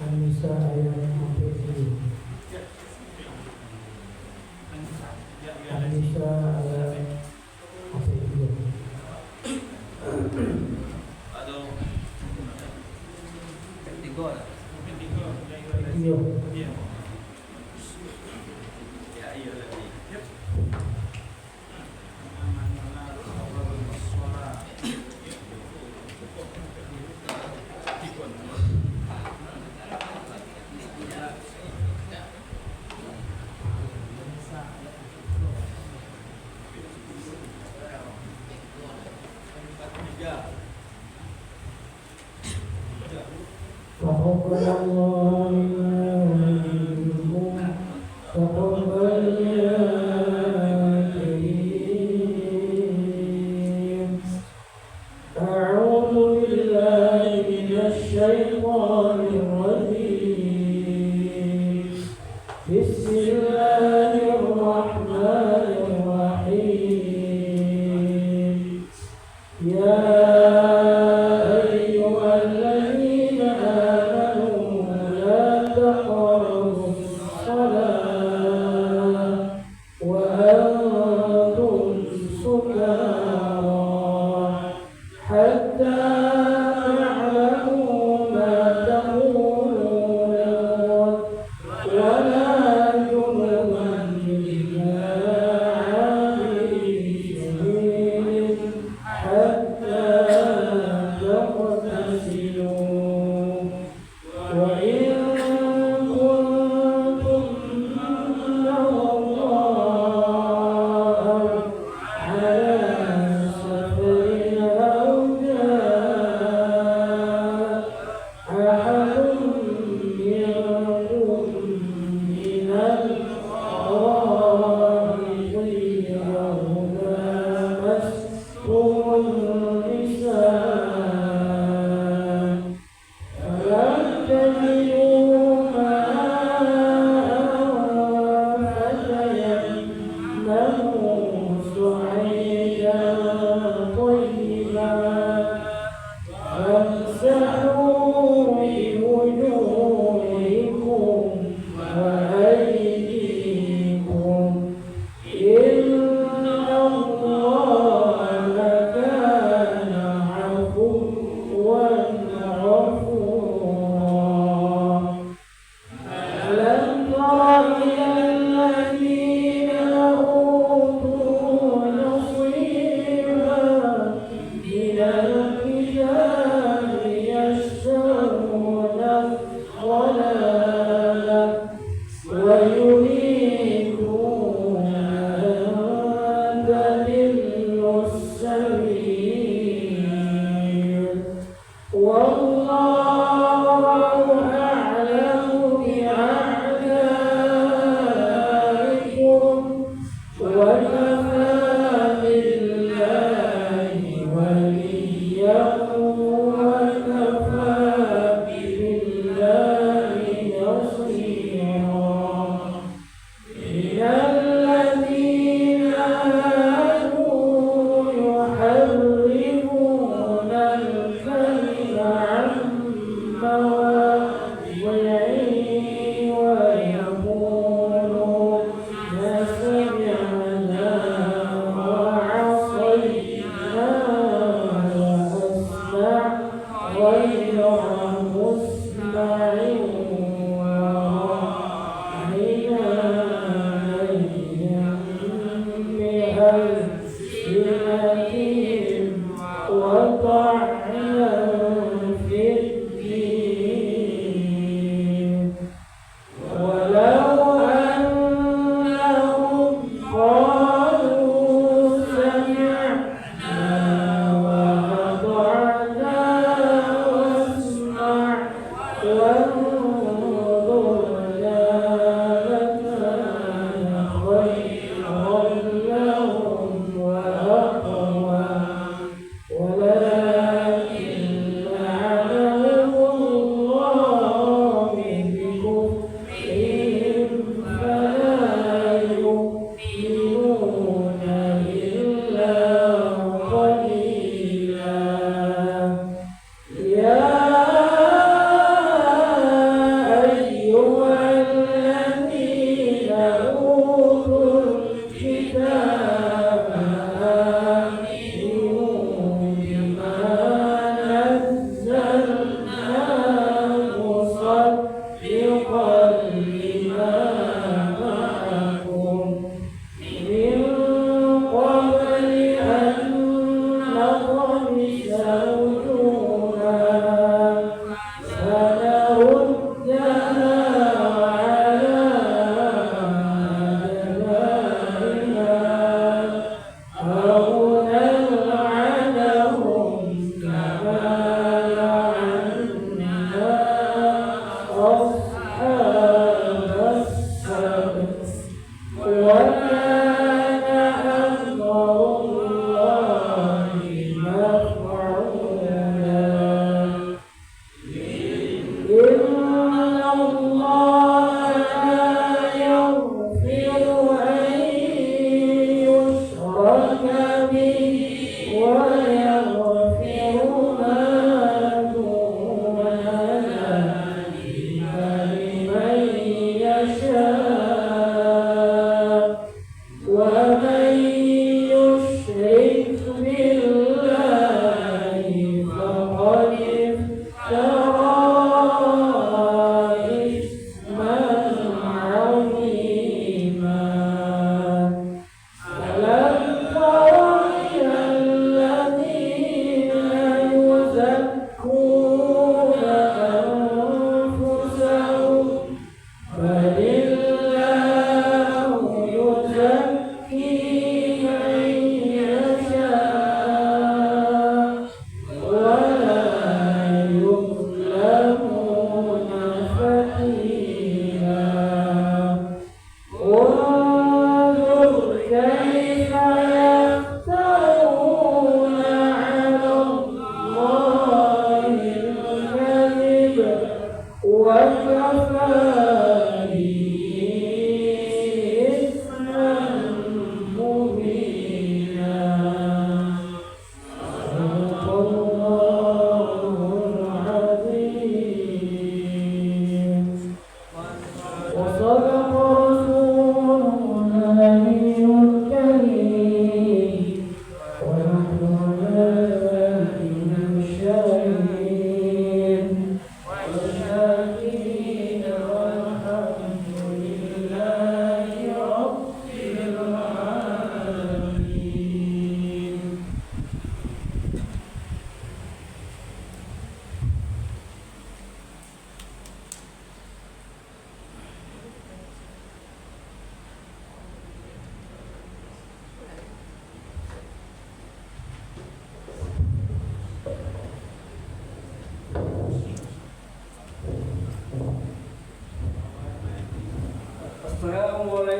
An-Nisa ayat 40. An-Nisa ayat 40.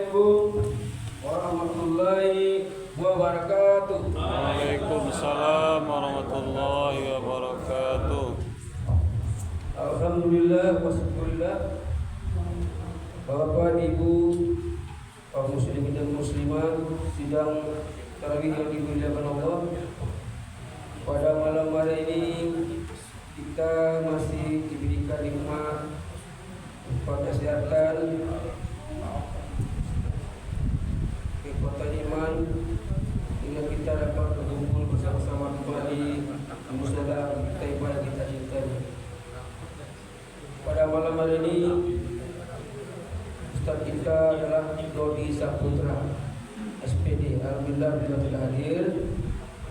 Assalamualaikum warahmatullahi wabarakatuh. Waalaikumsalam warahmatullahi wabarakatuh. Alhamdulillah wasyukurillah. Bapak Ibu kaum muslimin dan muslimat, sidang tarawih yang dimuliakan Allah. Pada malam hari ini kita masih diberikan nikmat berupa kesehatan, kekuatan iman, hingga kita dapat berkumpul bersama-sama kembali di musyawarah Taibah yang kita cintai. Pada malam hari ini Ustaz kita adalah Dodi Saputra SPD. Alhamdulillah beliau telah hadir.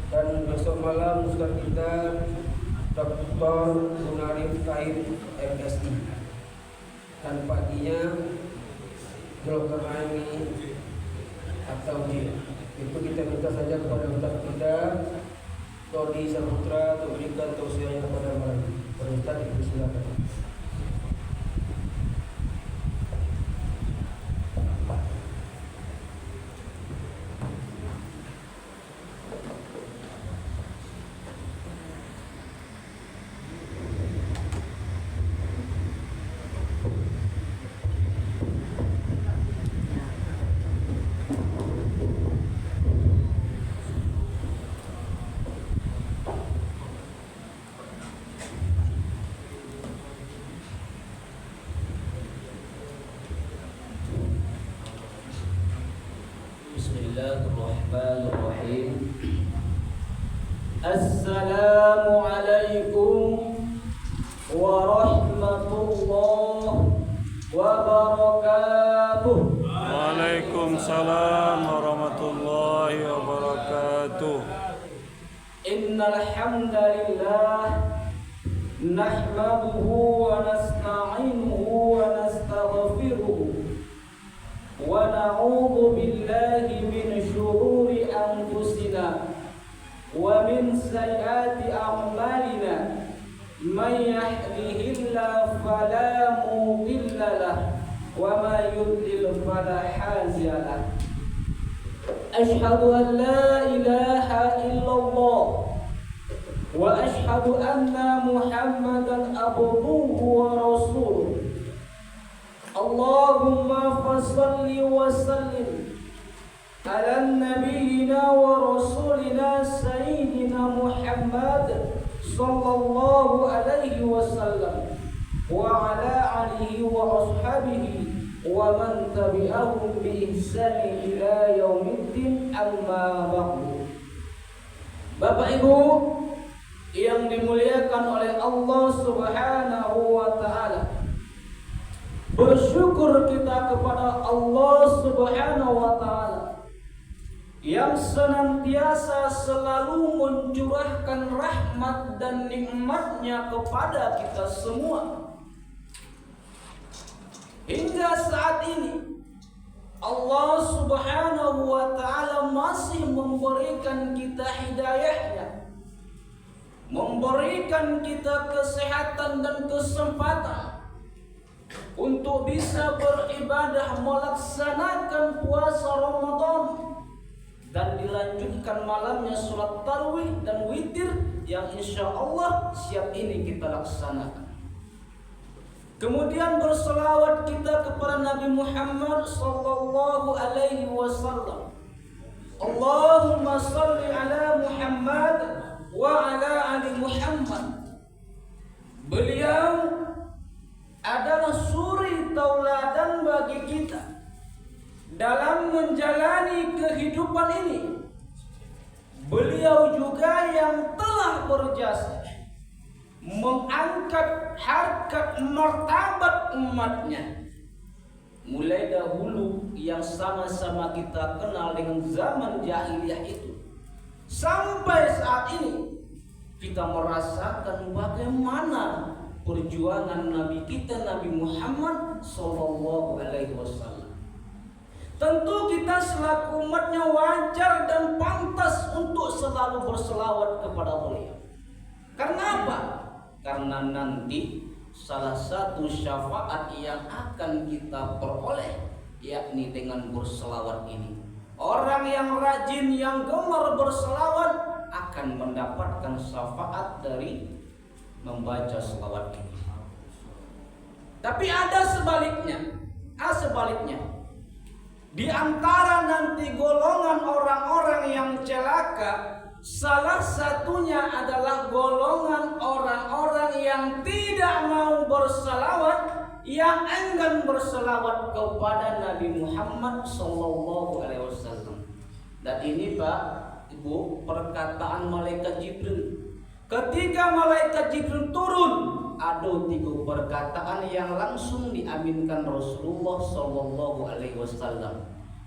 Dan besok malam Ustaz kita Dr. Munarif Taib MSI. Dan paginya Dr. Aini atau itu kita minta saja kepada Ustaz kita Dodi Saputra untuk berikan tausiahnya kepada malam. Ustaz silakan. Bismillahirrahmanirrahim. Assalamualaikum warahmatullahi wabarakatuh. Waalaikumsalam warahmatullahi wabarakatuh. Innal hamdalillah nahmaduhu wa nasta'inuhu wa nastaghfiruh wa na'udzu billahi min syururi anfusina wa min sayyiati a'malina may yahdihillahu fala mudilla lahu wa may yudlil fala hadiya lahu. Asyhadu an la ilaha illallah wa asyhadu anna Muhammadan abduhu wa rasuluh. Allahumma fassalli wa sallim ala nabiyyina wa rasulina sayyidina Muhammad sallallahu alaihi wasallam wa ala alihi wa ashabihi wa man tabi'ahum bi ihsani ila yaumiddin, amma ba'du. Bapak Ibu yang dimuliakan oleh Allah Subhanahu wa taala, bersyukur kita kepada Allah Subhanahu wa taala yang senantiasa selalu mencurahkan rahmat dan nikmatnya kepada kita semua. Hingga saat ini Allah Subhanahu wa taala masih memberikan kita hidayahnya, memberikan kita kesehatan dan kesempatan untuk bisa beribadah, melaksanakan puasa Ramadan, dan dilanjutkan malamnya sholat tarawih dan witir yang insya Allah siap ini kita laksanakan. Kemudian berselawat kita kepada Nabi Muhammad sallallahu alaihi wasallam. Allahumma salli ala Muhammad wa ala ali Muhammad. Beliau adalah suri tauladan bagi kita dalam menjalani kehidupan ini. Beliau juga yang telah berjasa mengangkat harkat martabat umatnya, mulai dahulu yang sama-sama kita kenal dengan zaman jahiliyah itu, sampai saat ini kita merasakan bagaimana perjuangan Nabi kita Nabi Muhammad sallallahu alaihi wasallam. Tentu kita selaku umatnya wajar dan pantas untuk selalu berselawat kepada beliau. Karena apa? Karena nanti salah satu syafaat yang akan kita peroleh, yakni dengan berselawat ini. Orang yang rajin, yang gemar berselawat akan mendapatkan syafaat dari membaca selawat ini. Tapi ada sebaliknya. Di antara nanti golongan orang-orang yang celaka, salah satunya adalah golongan orang-orang yang tidak mau berselawat, yang enggan berselawat kepada Nabi Muhammad SAW. Dan ini Pak, Ibu, perkataan malaikat Jibril. Ketika malaikat Jibril turun, ada 3 perkataan yang langsung diaminkan Rasulullah SAW.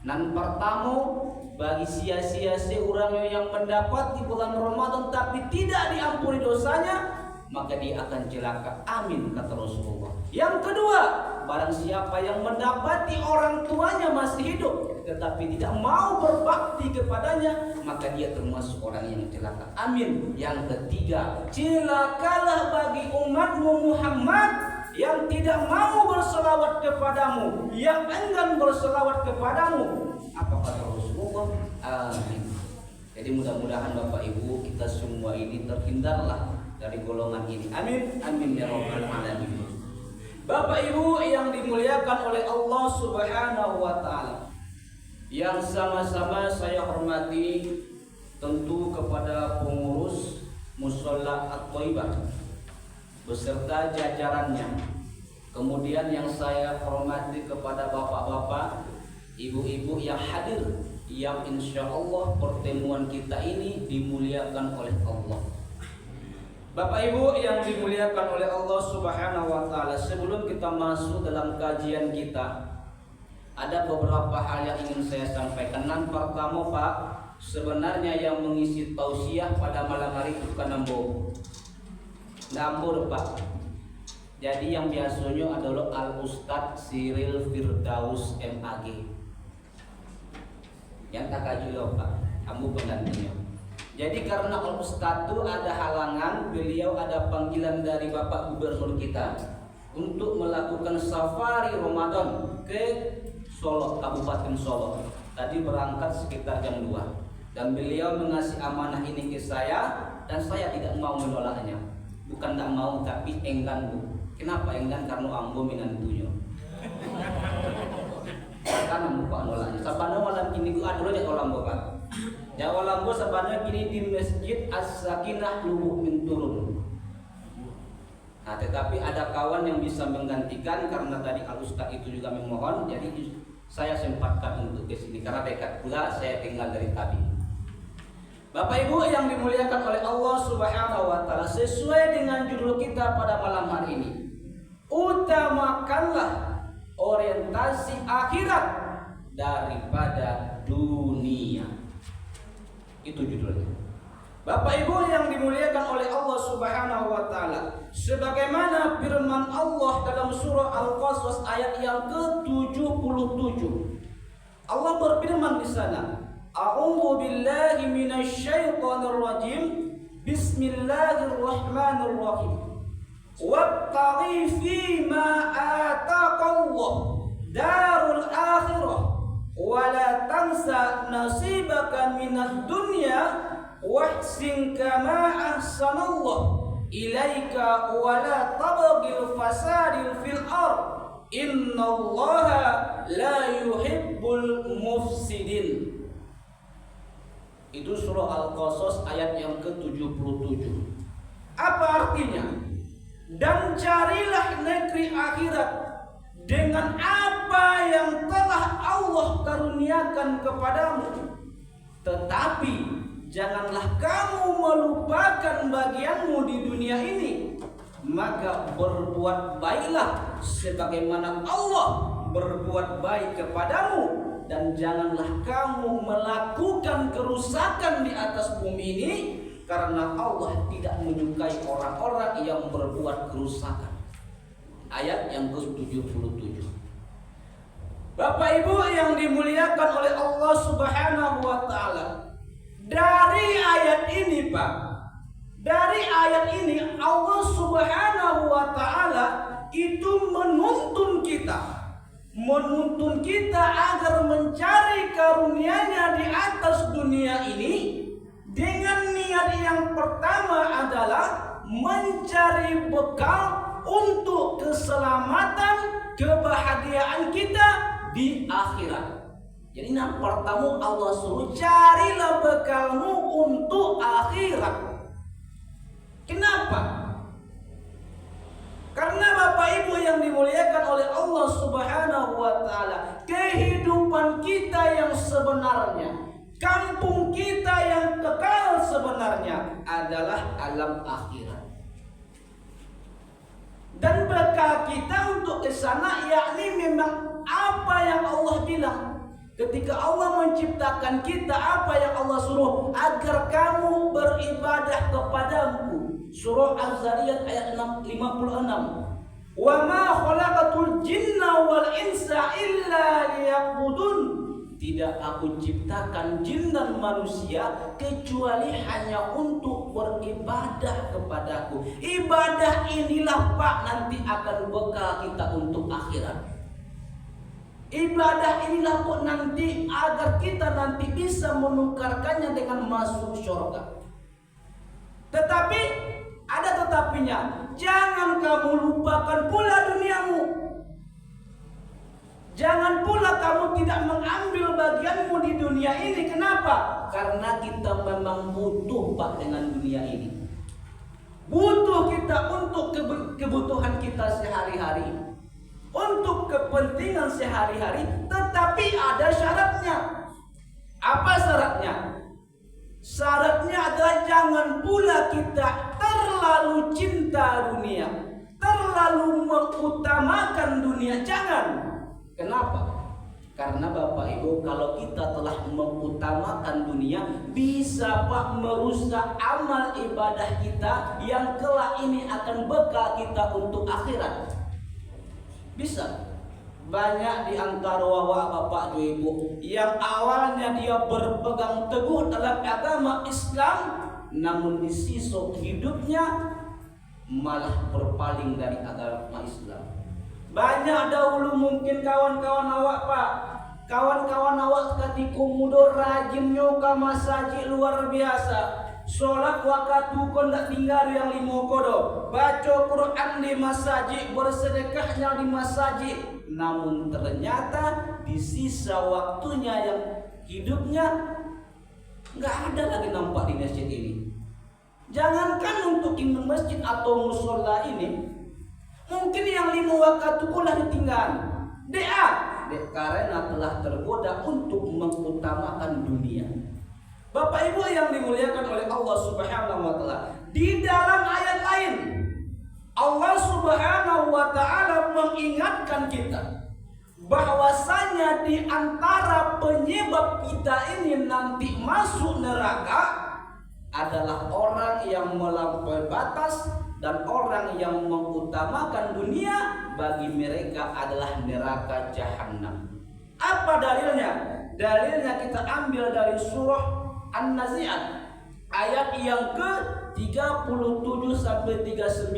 Nan pertama, bagi sia-sia orang yang mendapati bulan Ramadan tapi tidak diampuni dosanya, maka dia akan celaka. Amin, kata Rasulullah. Yang kedua, barang siapa yang mendapati orang tuanya masih hidup tetapi tidak mau berbakti kepadanya, maka dia termasuk orang yang celaka. Amin. Yang ketiga, celakalah bagi umatmu Muhammad yang tidak mau berselawat kepadamu, yang enggan berselawat kepadamu. Apa kata Rasulullah? Amin. Jadi mudah-mudahan Bapak Ibu, kita semua ini terhindarlah dari golongan ini. Amin. Amin ya rabbal alamin. Bapak Ibu yang dimuliakan oleh Allah Subhanahu wa taala, yang sama-sama saya hormati tentu kepada pengurus Mushola At-Thaibah beserta jajarannya. Kemudian yang saya hormati kepada bapak-bapak, ibu-ibu yang hadir, yang insya Allah pertemuan kita ini dimuliakan oleh Allah. Bapak Ibu yang dimuliakan oleh Allah Subhanahu wa taala, sebelum kita masuk dalam kajian kita, ada beberapa hal yang ingin saya sampaikan. Yang pertama Pak, sebenarnya yang mengisi tausiah pada malam hari bukan Nambur Pak. Jadi yang biasanya adalah Al Ustadz Cyril Firdaus MAG. Yang tak kajulo Pak, kamu penggantinya. Jadi karena Al Ustadz itu ada halangan, beliau ada panggilan dari Bapak Gubernur kita untuk melakukan safari Ramadan ke Solo, Kabupaten Solo. Tadi berangkat sekitar jam 2. Dan beliau mengasih amanah ini ke saya, dan saya tidak mau menolaknya. Bukan tak mau, tapi enggan Bu. Kenapa enggan? Karena ambo minantunya. Karena muka nolaknya. Sabana malam ini ku adu aja orang Pak. Jawa Lambo sabana kini di Masjid As-Sakinah Lubuk Minturun. Nah, tetapi ada kawan yang bisa menggantikan karena tadi Al Ustadz itu juga memohon, jadi saya sempatkan untuk ke sini karena dekat pula saya tinggal dari tadi. Bapak Ibu yang dimuliakan oleh Allah Subhanahu wa taala, sesuai dengan judul kita pada malam hari ini, utamakanlah orientasi akhirat daripada dunia. Itu judulnya. Bapak Ibu yang dimuliakan oleh Allah Subhanahu wa taala, sebagaimana firman Allah dalam surah Al-Qasas ayat yang ke-77. Allah berfirman di sana, A'udzu billahi minasyaitonir rajim. Bismillahirrahmanirrahim. Wattaqi fima ataqallah darul akhirah wa la tansa nasibaka minad dunya wahsin kama ahsanallah ilaika wa la tabghil fasadil fil ard innallaha la yuhibbul mufsidin. Itu surah Al-Qasas ayat yang ke-77. Apa artinya? Dan carilah negeri akhirat dengan apa yang telah Allah karuniakan kepadamu, tetapi janganlah kamu melupakan bagianmu di dunia ini, maka berbuat baiklah sebagaimana Allah berbuat baik kepadamu, dan janganlah kamu melakukan kerusakan di atas bumi ini, karena Allah tidak menyukai orang-orang yang berbuat kerusakan. Ayat yang ke-77. Bapak Ibu yang dimuliakan oleh Allah Subhanahu wa taala, dari ayat ini Pak, dari ayat ini Allah Subhanahu wa taala itu menuntun kita, menuntun kita agar mencari karunia-Nya di atas dunia ini dengan niat yang pertama adalah mencari bekal untuk keselamatan, kebahagiaan kita di akhirat. Jadi yang pertama Allah suruh carilah bekalmu untuk akhirat. Kenapa? Karena Bapak Ibu yang dimuliakan oleh Allah Subhanahu wa taala, kehidupan kita yang sebenarnya, kampung kita yang kekal sebenarnya adalah alam akhirat. Dan bekal kita untuk ke sana yakni memang apa yang Allah bilang. Ketika Allah menciptakan kita, apa yang Allah suruh? Agar kamu beribadah kepadaku. Surah Az-Zariyat ayat 56. Wa ma khalaqatul jinna wal insa illa liya'budun. Tidak aku ciptakan jin dan manusia kecuali hanya untuk beribadah kepadaku. Ibadah inilah Pak nanti akan bekal kita untuk akhirat. Ibadah inilah kok nanti agar kita nanti bisa menukarkannya dengan masuk surga. Tetapi ada tetapinya, jangan kamu lupakan pula duniamu. Jangan pula kamu tidak mengambil bagianmu di dunia ini. Kenapa? Karena kita memang butuh Pak dengan dunia ini. Butuh kita untuk kebutuhan kita sehari-hari, untuk kepentingan sehari-hari, tetapi ada syaratnya. Apa syaratnya? Syaratnya adalah jangan pula kita terlalu cinta dunia, terlalu mengutamakan dunia. Jangan. Kenapa? Karena Bapak Ibu, kalau kita telah mengutamakan dunia, bisa Pak merusak amal ibadah kita yang kelak ini akan bekal kita untuk akhirat. Bisa. Banyak di antara Bapak Ibu yang awalnya dia berpegang teguh dalam agama Islam, namun di sisa hidupnya malah berpaling dari agama Islam. Banyak dahulu mungkin kawan-kawan awak Pak, kawan-kawan awak ketika muda rajin nyoka masjid luar biasa. Sholat waktu kon tak tinggal yang 5 kodo, baca Quran di masjid, bersedekahnya di masjid. Namun ternyata di sisa waktunya yang hidupnya nggak ada lagi nampak di masjid ini. Jangankan untuk imam masjid atau musola ini, mungkin yang 5 waktu pula ditinggal. Karena telah tergoda untuk mengutamakan dunia. Bapak Ibu yang dimuliakan oleh Allah Subhanahu wa taala, di dalam ayat lain Allah Subhanahu wa taala mengingatkan kita bahwasanya di antara penyebab kita ini nanti masuk neraka adalah orang yang melampaui batas dan orang yang mengutamakan dunia. Bagi mereka adalah neraka jahanam. Apa dalilnya? Dalilnya kita ambil dari surah An-Nazi'at ayat yang ke-37 sampai 39.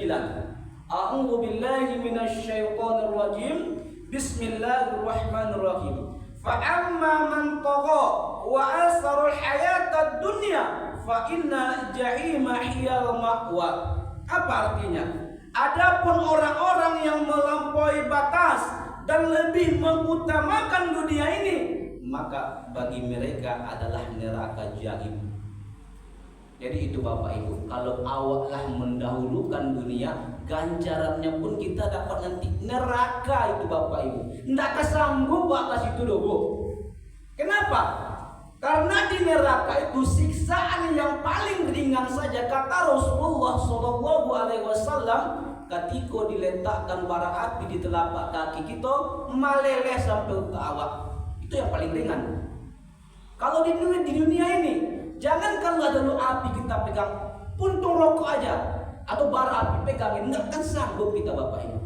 A'udzu billahi minasyaitonir rajim. Bismillahirrahmanirrahim. Fa amma man tagha wa asara al-hayatad dunya fa inna jahima hiyal ma'wa. Apa artinya? Adapun orang-orang yang melampaui batas dan lebih mengutamakan dunia ini, maka bagi mereka adalah neraka jahim. Jadi itu Bapak Ibu, kalau awaklah mendahulukan dunia, ganjarannya pun kita dapat nanti neraka itu Bapak Ibu. Nggak kesanggup Pak ke situ dulu. Kenapa? Karena di neraka itu siksaan yang paling ringan saja, kata Rasulullah SAW, ketika diletakkan bara api di telapak kaki kita, meleleh sampai ke awak. Itu yang paling ringan. Kalau di dunia ini, jangan kalau ada api kita pegang, puntung rokok aja atau bara api pegangin, nggak akan sanggup kita Bapak Ibu.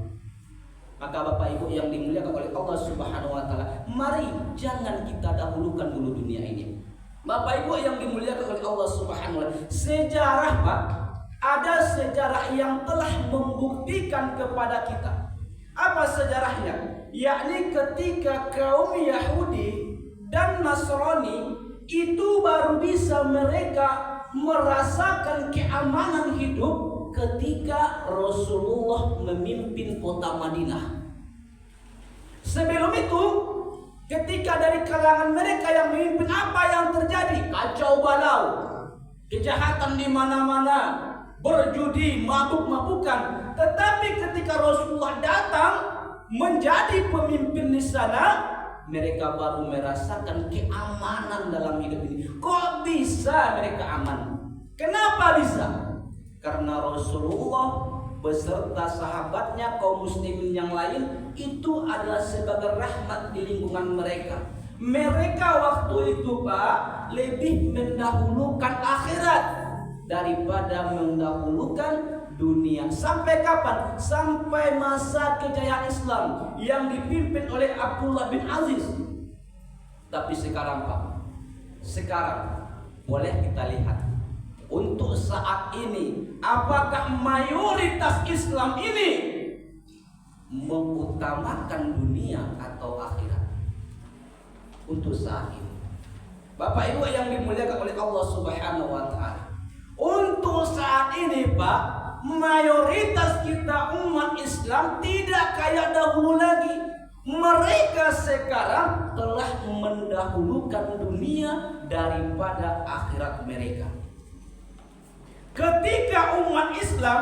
Maka Bapak Ibu yang dimuliakan oleh Allah Subhanahu wa taala, mari jangan kita dahulukan dulu dunia ini. Bapak Ibu yang dimuliakan oleh Allah Subhanahu wa taala, sejarah Pak, ada sejarah yang telah membuktikan kepada kita Apa sejarahnya? Yakni ketika kaum Yahudi dan Nasrani itu baru bisa mereka merasakan keamanan hidup ketika Rasulullah memimpin kota Madinah. Sebelum itu, ketika dari kalangan mereka yang memimpin, apa yang terjadi? Kacau balau, kejahatan di mana-mana, berjudi, mabuk-mabukan. Tetapi ketika Rasulullah datang menjadi pemimpin di sana, mereka baru merasakan keamanan dalam hidup ini. Kok bisa mereka aman? Kenapa bisa? Karena Rasulullah beserta sahabatnya, kaum muslimin yang lain itu adalah sebagai rahmat di lingkungan mereka. Mereka waktu itu Pak lebih mendahulukan akhirat daripada mendahulukan dunia. Sampai kapan? Sampai masa kejayaan Islam yang dipimpin oleh Abdullah bin Aziz. Tapi sekarang Pak, sekarang boleh kita lihat untuk saat ini, apakah mayoritas Islam ini mengutamakan dunia atau akhirat? Untuk saat ini, Bapak Ibu yang dimuliakan oleh Allah Subhanahu wa taala, untuk saat ini Pak, mayoritas kita umat Islam tidak kayak dahulu lagi. Mereka sekarang telah mendahulukan dunia daripada akhirat mereka. Ketika umat Islam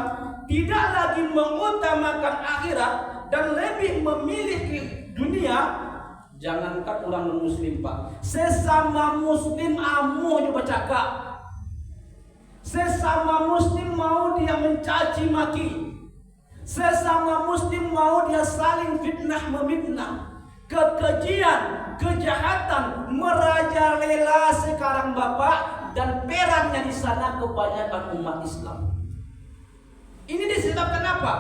tidak lagi mengutamakan akhirat dan lebih memilih dunia, jangankan orang non-muslim Pak, sesama muslim amu juga cakap. Sesama muslim mau dia mencaci maki. Sesama muslim mau dia saling fitnah memfitnah. Kekejian, kejahatan merajalela sekarang Bapak, dan perannya di sana kebanyakan umat Islam. Ini disebabkan apa?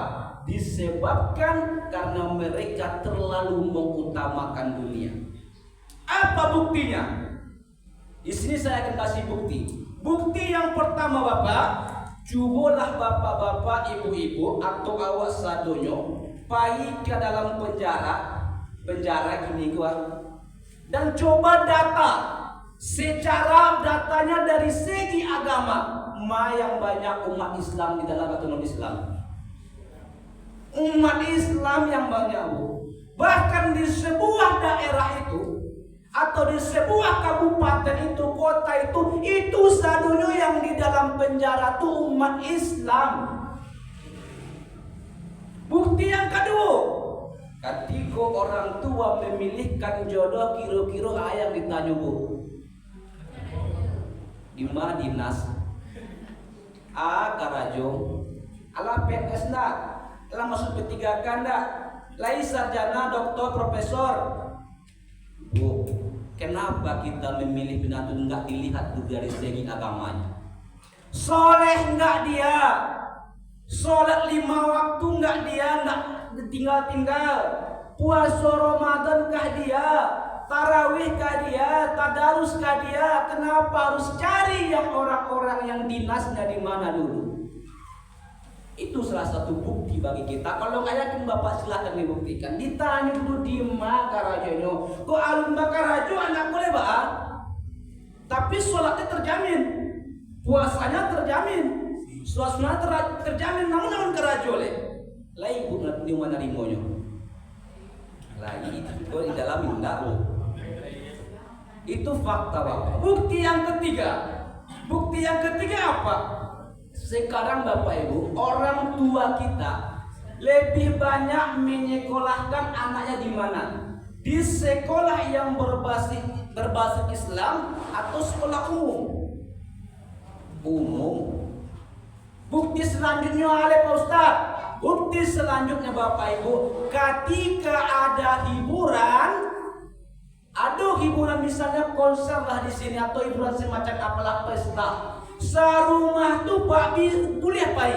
Disebabkan karena mereka terlalu mengutamakan dunia. Apa buktinya? Di sini saya akan kasih bukti. Bukti yang pertama Bapak, cobalah bapak-bapak, ibu-ibu atau awak sadonyo pergi ke dalam penjara gini gua, dan coba data secara datanya dari segi agama, yang banyak umat Islam di dalam atau non Islam. Umat Islam yang banyak, bahkan di sebuah daerah itu atau di sebuah kabupaten itu, kota itu sadunya yang di dalam penjara itu umat Islam. Bukti yang kedua, ketika orang tua memilihkan jodoh, kira-kira ayam ditanya Bu, di mana dinas? Karajo, ala PNS ndak, ala masuk P3K ndak, lai sarjana, doktor, profesor. Bu, kenapa kita memilih binatang enggak dilihat dari segi agamanya? Soleh enggak dia? Sholat 5 waktu enggak dia? Enggak tinggal-tinggal? Puasa Ramadan kah dia? Tarawih kah dia? Tadarus kah dia? Kenapa harus cari yang orang-orang yang dinasnya di mana dulu? Itu salah satu bukti bagi kita. Kalau nggak yakin Bapak silahkan dibuktikan. Ditanya dulu di Makarajo. Kok alun Makarajo anak boleh Pak? Tapi sholatnya terjamin, puasanya terjamin, suasana terjamin. Namun alun Karajo le, lah ibu di mana rimonyo? Lagi itu di dalam indah. Itu fakta Bapak. Bukti yang ketiga apa? Sekarang Bapak Ibu, orang tua kita lebih banyak menyekolahkan anaknya di mana? Di sekolah yang berbasis Islam atau sekolah umum. Bukti selanjutnya Pak Ustaz. Bukti selanjutnya Bapak Ibu, ketika ada hiburan misalnya konser lah di sini atau hiburan semacam apalah pesta. Sarumah tuh Pak kuliah Pak,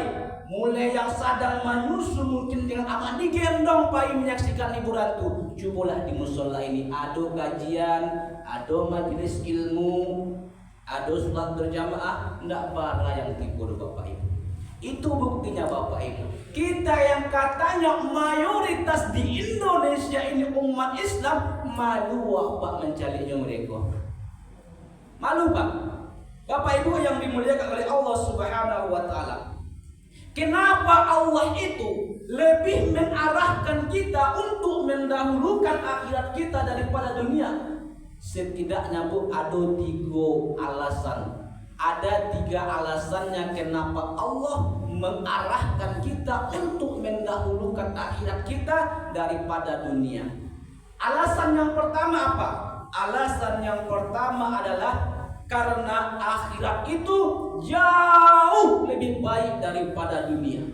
mulai yang sadang menyusu mungkin dengan amat digendong Pak menyaksikan hiburan tuh. Cobalah di musola ini ada kajian, ada majelis ilmu, ada sholat berjamaah, ndak bara yang tidur Bapak Ibu. Itu buktinya Bapak Ibu. Kita yang katanya mayoritas di Indonesia ini umat Islam, malu Pak mencarinya mereka. Malu Pak. Bapak Ibu yang dimuliakan oleh Allah Subhanahu wa taala. Kenapa Allah itu lebih mengarahkan kita untuk mendahulukan akhirat kita daripada dunia? Setidaknya Bu ada 3 alasan. Ada 3 alasannya kenapa Allah mengarahkan kita untuk mendahulukan akhirat kita daripada dunia. Alasan yang pertama apa? Alasan yang pertama adalah karena akhirat itu jauh lebih baik daripada dunia.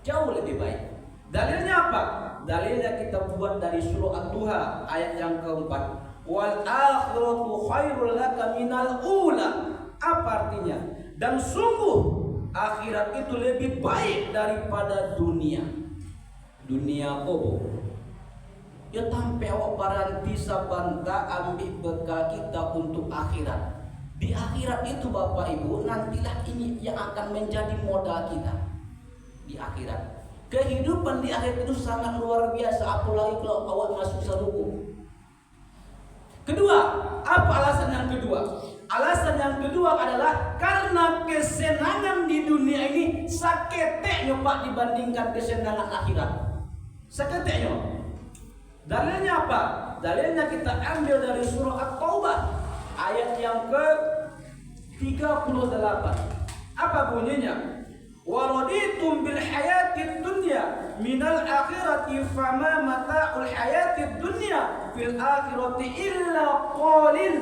Jauh lebih baik. Dalilnya apa? Dalilnya kita buat dari surah Ad-Duha ayat yang keempat. Wal akhiratu khairul laka minal ula. Apa artinya? Dan sungguh akhirat itu lebih baik daripada dunia. Dunia kobo. Ya tampe awak baranti sabanta ambil bekal kita untuk akhirat. Di akhirat itu Bapak Ibu nantilah ini yang akan menjadi modal kita. Di akhirat. Kehidupan di akhirat itu sangat luar biasa, apalagi kalau awak masuk surga. Kedua, apa alasan yang kedua? Alasan yang kedua adalah karena kesenangan di dunia ini saketeknya Pak dibandingkan kesenangan akhirat. Saketeknya. Dalilnya apa? Dalilnya kita ambil dari surah At-Taubah ayat yang ke-38. Apa bunyinya? Waraditum bil hayatid dunya minal akhirati fama mata'ul hayatid dunya fil akhirati illa qalil.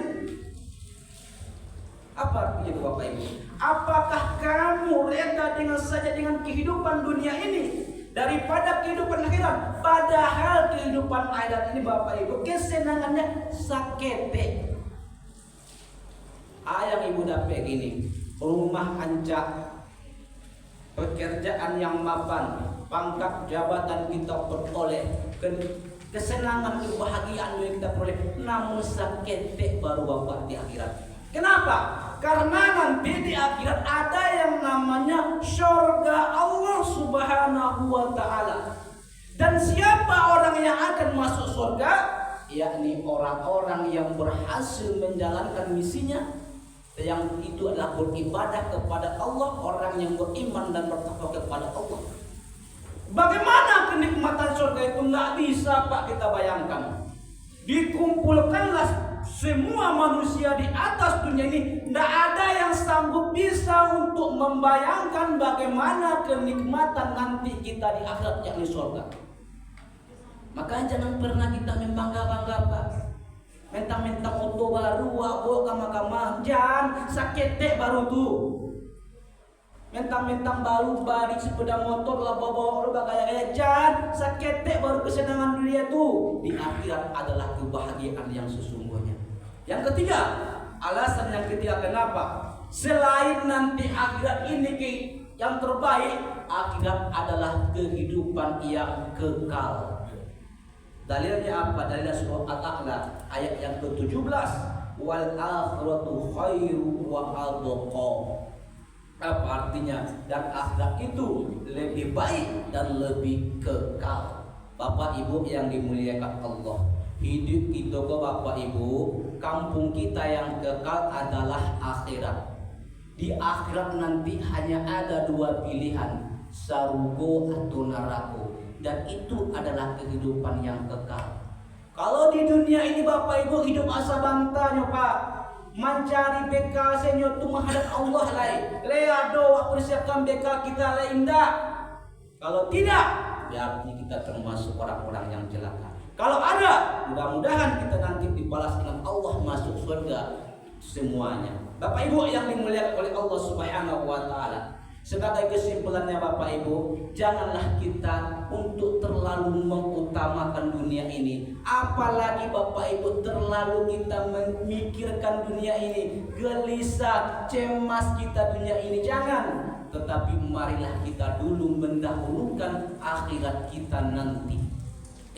Apa artinya Bapak Ibu? Apakah kamu reda dengan kehidupan dunia ini daripada kehidupan akhirat? Padahal kehidupan akhirat ini Bapak Ibu kesenangannya sakete. Ayang ibu dapat gini, rumah ancak, pekerjaan yang mapan, pangkat jabatan kita peroleh, kesenangan kebahagiaan yang kita peroleh, namun sakete baru Bapak di akhirat. Kenapa? Karena nanti di akhirat ada yang namanya surga Allah Subhanahu wa taala. Dan siapa orang yang akan masuk surga? Yakni orang-orang yang berhasil menjalankan misinya, yang itu adalah beribadah kepada Allah, orang yang beriman dan bertakwa kepada Allah. Bagaimana kenikmatan surga itu? Nggak bisa Pak kita bayangkan. Dikumpulkanlah semua manusia di atas dunia ini, tidak ada yang sanggup bisa untuk membayangkan bagaimana kenikmatan nanti kita di akhirat, yakni surga. Maka jangan pernah kita membangga-bangga Pak. Mentang-mentang oto baru, bawa kama-kama, jangan sakete baru tuh. Mentang-mentang baru balik sepeda motor lah bawa gaya-gaya, jangan sakete baru kesenangan dunia tuh. Di akhirat adalah kebahagiaan yang sesungguhnya. Yang ketiga, alasan yang ketiga kenapa? Selain nanti akhirat ini yang terbaik, akhirat adalah kehidupan yang kekal. Dalilnya apa? Dalilnya surah At-Ta'la ayat yang ke-17. Wal akhiratu khairu wa abqa. Apa artinya? Dan akhirat itu lebih baik dan lebih kekal. Bapak Ibu yang dimuliakan Allah, hidup kita ke Bapak Ibu, kampung kita yang kekal adalah akhirat. Di akhirat nanti hanya ada 2 pilihan, sarugo atau neraka. Dan itu adalah kehidupan yang kekal. Kalau di dunia ini Bapak Ibu hidup asa bantanya Pak, mencari bekal senyo tu menghadap Allah lain. Lea doa persiapkan bekal kita lain indah. Kalau tidak, berarti kita termasuk orang-orang yang celaka. Kalau ada, mudah-mudahan kita nanti dibalas dengan Allah masuk surga semuanya. Bapak Ibu yang dimuliakan oleh Allah Subhanahu wa taala. Sebagai kesimpulannya Bapak Ibu, janganlah kita untuk terlalu mengutamakan dunia ini. Apalagi Bapak Ibu terlalu kita memikirkan dunia ini, gelisah, cemas kita dunia ini, jangan. Tetapi marilah kita dulu mendahulukan akhirat kita nanti.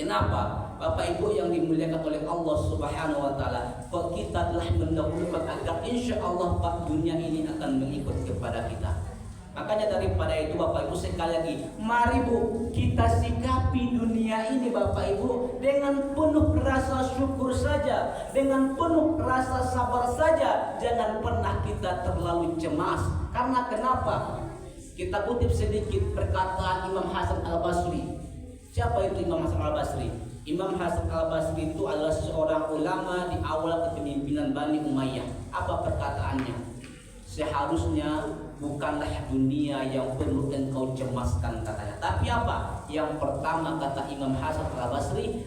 Kenapa? Bapak Ibu yang dimuliakan oleh Allah Subhanahu wa taala, kita telah mendahulukan agar insya Allah Pak dunia ini akan mengikut kepada kita. Makanya daripada itu Bapak Ibu sekali lagi, mari Bu kita sikapi dunia ini Bapak Ibu dengan penuh rasa syukur saja, dengan penuh rasa sabar saja. Jangan pernah kita terlalu cemas. Karena kenapa? Kita kutip sedikit perkataan Imam Hasan Al-Basri. Siapa itu Imam Hasan Al-Basri? Imam Hasan Al-Basri itu adalah seorang ulama di awal kepemimpinan Bani Umayyah. Apa perkataannya? Seharusnya bukanlah dunia yang perlu engkau cemaskan katanya. Tapi apa? Yang pertama kata Imam Hasan Al-Basri,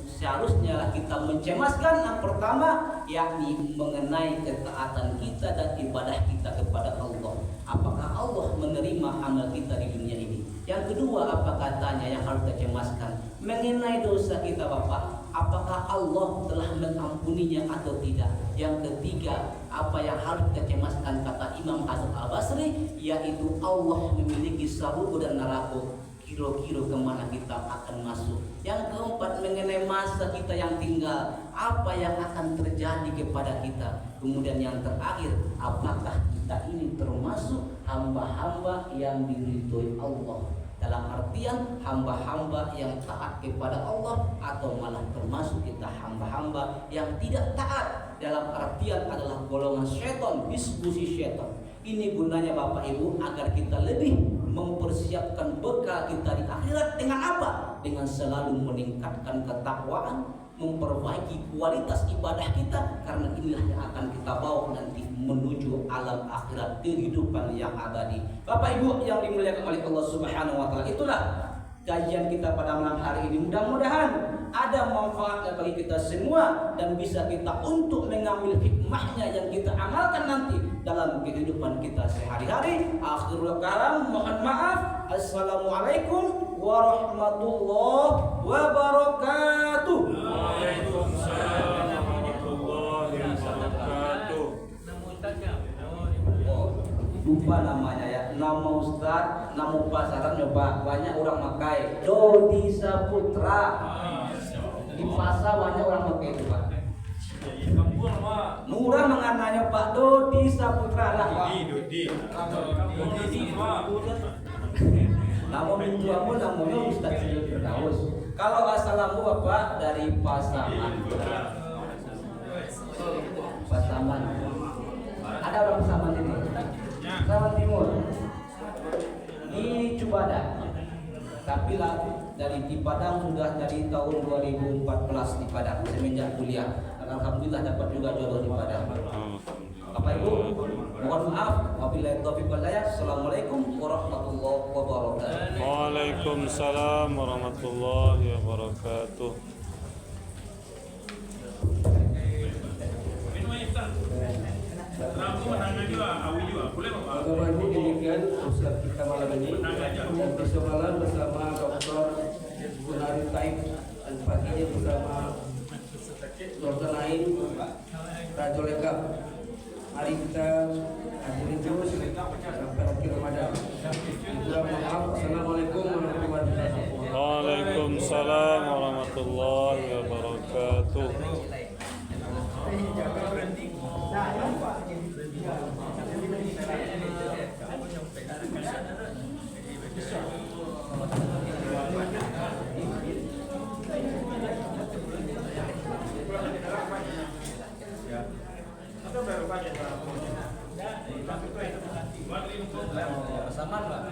seharusnya kita mencemaskan yang pertama yakni mengenai ketaatan kita dan ibadah kita kepada Allah. Apakah Allah menerima amal kita di dunia ini? Yang kedua apa katanya yang harus kita cemaskan? Mengenai dosa kita Bapak. Apakah Allah telah mengampuninya atau tidak? Yang ketiga, apa yang harus kita cemaskan kata Imam Hasan Al-Basri, yaitu Allah memiliki surga dan neraka. Kira-kira kemana kita akan masuk? Yang keempat, mengenai masa kita yang tinggal, apa yang akan terjadi kepada kita? Kemudian yang terakhir, apakah kita ini termasuk hamba-hamba yang diridhoi Allah? Dalam artian hamba-hamba yang taat kepada Allah atau malah termasuk kita hamba-hamba yang tidak taat, dalam artian adalah golongan syaitan, diskusi syaitan. Ini gunanya Bapak Ibu agar kita lebih mempersiapkan bekal kita di akhirat dengan apa? Dengan selalu meningkatkan ketakwaan, memperbaiki kualitas ibadah kita, karena inilah yang akan kita bawa nanti menuju alam akhirat, kehidupan yang abadi. Bapak Ibu yang dimuliakan oleh Allah Subhanahu wa taala, itulah kajian kita pada malam hari ini. Mudah-mudahan ada manfaatnya bagi kita semua dan bisa kita untuk mengambil hikmahnya yang kita amalkan nanti dalam kehidupan kita sehari-hari. Akhirul kalam, mohon maaf. Assalamualaikum warahmatullahi wabarakatuh. Waalaikumsalam warahmatullahi wabarakatuh. Lupa namanya ya, nama Ustaz, nama pasaran coba banyak orang pakai Dodi Saputra. Di pasar banyak orang pakai itu Pak. Murah mengananya Pak Dodi Saputra lah Pak. Dodi. Nama mintuamu namanya Ustaz Cil Firdaus. Kalau asalamu Bapak dari Pasaman. Pasaman. Ada orang Pasaman ini. Pasaman Timur. Di Cubada. Tapi lah di Padang sudah dari tahun 2014 di Padang semenjak kuliah. Dan alhamdulillah dapat juga jodoh di Padang. Bapak Ibu, mohon maaf. Wabillahi taufiq wal hidayah. Assalamualaikum warahmatullahi wabarakatuh. Waalaikumsalam warahmatullahi wabarakatuh. Bapak Ibu, demikian Ustaz kita malam ini. Dan besok malam bersama Dr. Gunarif Taib, dan paginya bersama Dr. Naim Rajo Lekap. Mari kita hadiri terus sampai akhir Ramadan. Maaf. Assalamualaikum warahmatullahi wabarakatuh. Waalaikumsalam warahmatullahi wabarakatuh. Sama Pak.